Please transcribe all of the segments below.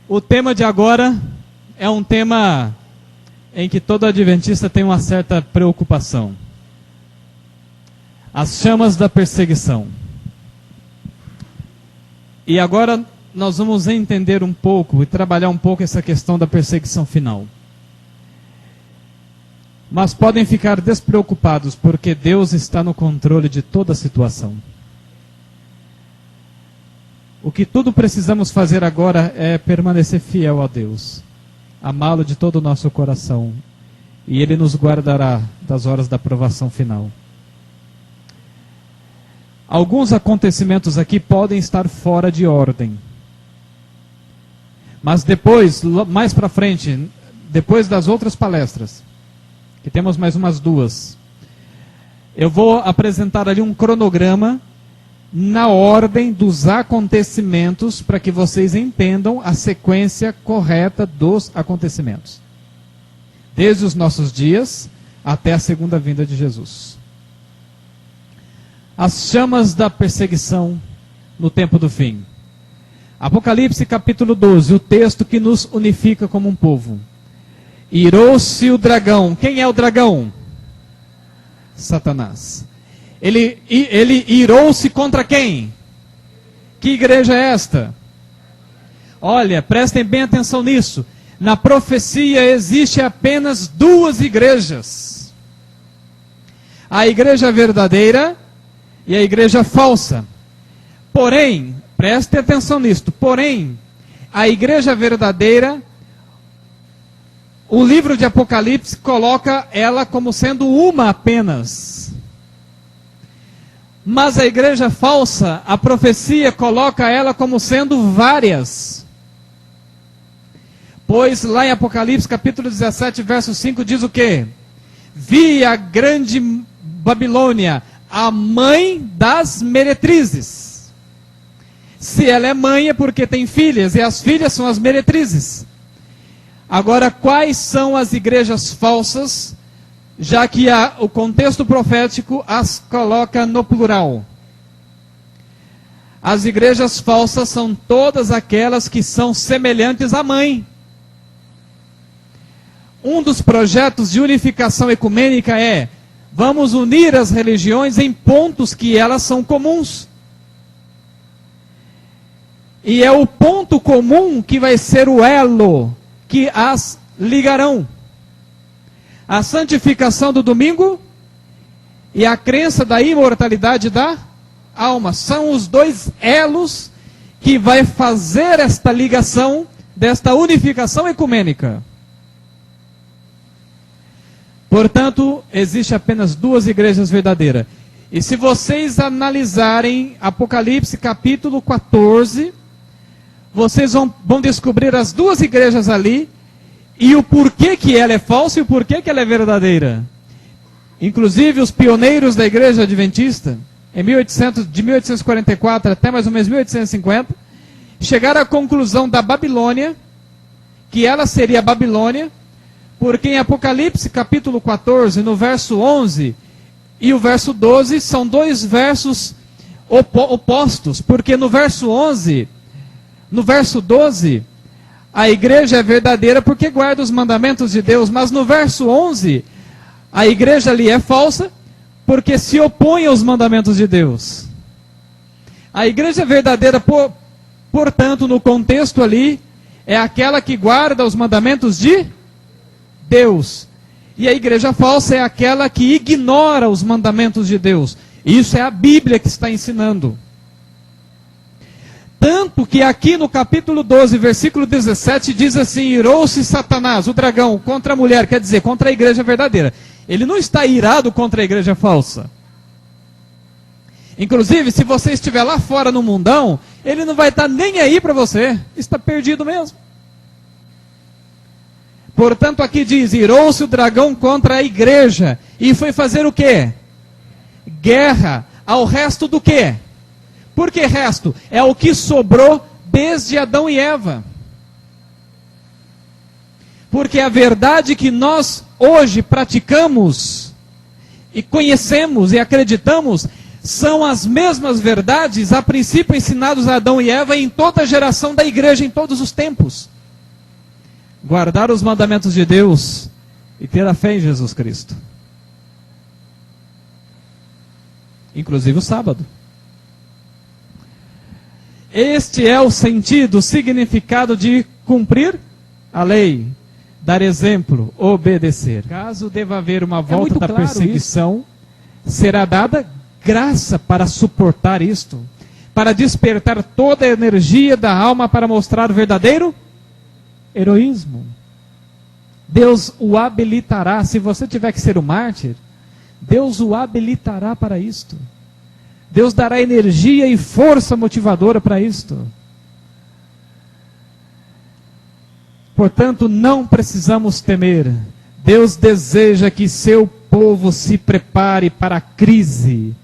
O tema de agora é um tema em que todo adventista tem uma certa preocupação. As chamas da perseguição. E agora nós vamos entender um pouco e trabalhar um pouco essa questão da perseguição final. Mas podem ficar despreocupados, porque Deus está no controle de toda a situação. O que tudo precisamos fazer agora é permanecer fiel a Deus, amá-lo de todo o nosso coração, e Ele nos guardará das horas da provação final. Alguns acontecimentos aqui podem estar fora de ordem, mas depois, mais para frente, depois das outras palestras, que temos mais umas duas, eu vou apresentar ali um cronograma na ordem dos acontecimentos, para que vocês entendam a sequência correta dos acontecimentos. Desde os nossos dias até a segunda vinda de Jesus. As chamas da perseguição no tempo do fim. Apocalipse capítulo 12, o texto que nos unifica como um povo. Irou-se o dragão. Quem é o dragão? Satanás. Ele irou-se contra quem? Que igreja é esta? Olha, prestem bem atenção nisso. Na profecia existe apenas duas igrejas. A igreja verdadeira e a igreja falsa. Porém, prestem atenção nisso. Porém, a igreja verdadeira, o livro de Apocalipse coloca ela como sendo uma apenas. Mas a igreja falsa, a profecia coloca ela como sendo várias. Pois lá em Apocalipse capítulo 17, verso 5 diz o quê? Vi a grande Babilônia, a mãe das meretrizes. Se ela é mãe é porque tem filhas, e as filhas são as meretrizes. Agora, quais são as igrejas falsas? Já que o contexto profético as coloca no plural. As igrejas falsas são todas aquelas que são semelhantes à mãe. Um dos projetos de unificação ecumênica é: vamos unir as religiões em pontos que elas são comuns. E é o ponto comum que vai ser o elo que as ligarão. A santificação do domingo e a crença da imortalidade da alma. São os dois elos que vai fazer esta ligação, desta unificação ecumênica. Portanto, existe apenas duas igrejas verdadeiras. E se vocês analisarem Apocalipse capítulo 14, vocês vão descobrir as duas igrejas ali, e o porquê que ela é falsa e o porquê que ela é verdadeira. Inclusive os pioneiros da igreja adventista, de 1844 até mais ou menos 1850, chegaram à conclusão da Babilônia, que ela seria a Babilônia, porque em Apocalipse capítulo 14, no verso 11 e o verso 12, são dois versos opostos, porque no verso 11, no verso 12, a igreja é verdadeira porque guarda os mandamentos de Deus, mas no verso 11, a igreja ali é falsa porque se opõe aos mandamentos de Deus. A igreja verdadeira, portanto, no contexto ali, é aquela que guarda os mandamentos de Deus. E a igreja falsa é aquela que ignora os mandamentos de Deus. Isso é a Bíblia que está ensinando. Tanto que aqui no capítulo 12, versículo 17, diz assim: irou-se Satanás, o dragão, contra a mulher, quer dizer, contra a igreja verdadeira. Ele não está irado contra a igreja falsa. Inclusive, se você estiver lá fora no mundão, ele não vai estar nem aí para você, está perdido mesmo. Portanto, aqui diz: irou-se o dragão contra a igreja, e foi fazer o quê? Guerra ao resto do quê? Por que resto? É o que sobrou desde Adão e Eva. Porque a verdade que nós hoje praticamos, e conhecemos e acreditamos, são as mesmas verdades, a princípio ensinados a Adão e Eva em toda a geração da igreja, em todos os tempos. guardar os mandamentos de Deus e ter a fé em Jesus Cristo. Inclusive o sábado. Este é o sentido, o significado de cumprir a lei, dar exemplo, obedecer. Caso deva haver uma volta da perseguição, será dada graça para suportar isto, para despertar toda a energia da alma para mostrar o verdadeiro heroísmo. Deus o habilitará. Se você tiver que ser um mártir, Deus o habilitará para isto. Deus dará energia e força motivadora para isto. Portanto, não precisamos temer. Deus deseja que seu povo se prepare para a crise,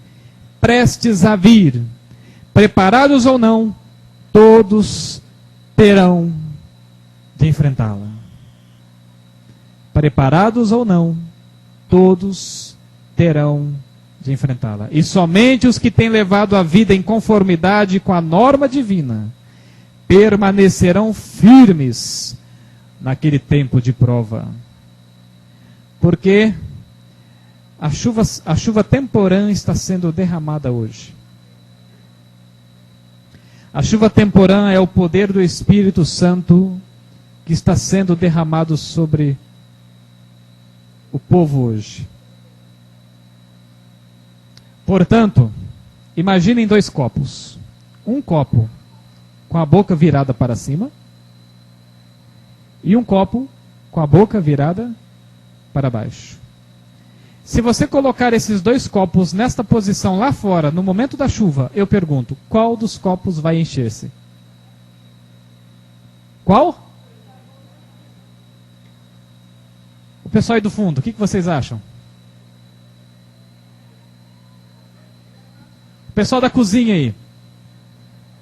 prestes a vir. Preparados ou não, todos terão de enfrentá-la. Preparados ou não, todos terão de enfrentá-la. E somente os que têm levado a vida em conformidade com a norma divina permanecerão firmes naquele tempo de prova. Porque a chuva temporã está sendo derramada hoje. A chuva temporã é o poder do Espírito Santo que está sendo derramado sobre o povo hoje. Portanto, imaginem dois copos. Um copo com a boca virada para cima e um copo com a boca virada para baixo. Se você colocar esses dois copos nesta posição lá fora, no momento da chuva, eu pergunto, qual dos copos vai encher-se? Qual? O pessoal aí do fundo, o que vocês acham? O pessoal da cozinha aí.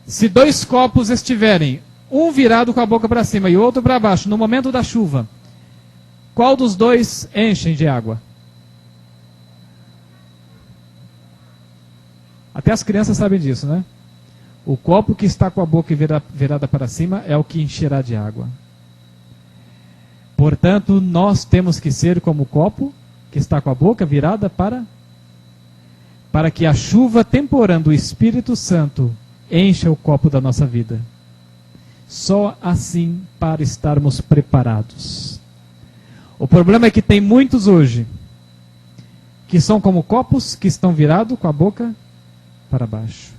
Se dois copos estiverem, um virado com a boca para cima e o outro para baixo, no momento da chuva, qual dos dois enchem de água? Até as crianças sabem disso, né? O copo que está com a boca virada para cima é o que encherá de água. Portanto, nós temos que ser como o copo que está com a boca virada para que a chuva temporã do Espírito Santo encha o copo da nossa vida. Só assim para estarmos preparados. O problema é que tem muitos hoje que são como copos que estão virados com a boca para baixo.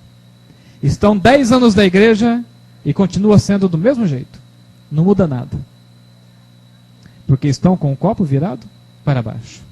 Estão 10 anos da igreja e continua sendo do mesmo jeito. Não muda nada. Porque estão com o copo virado para baixo.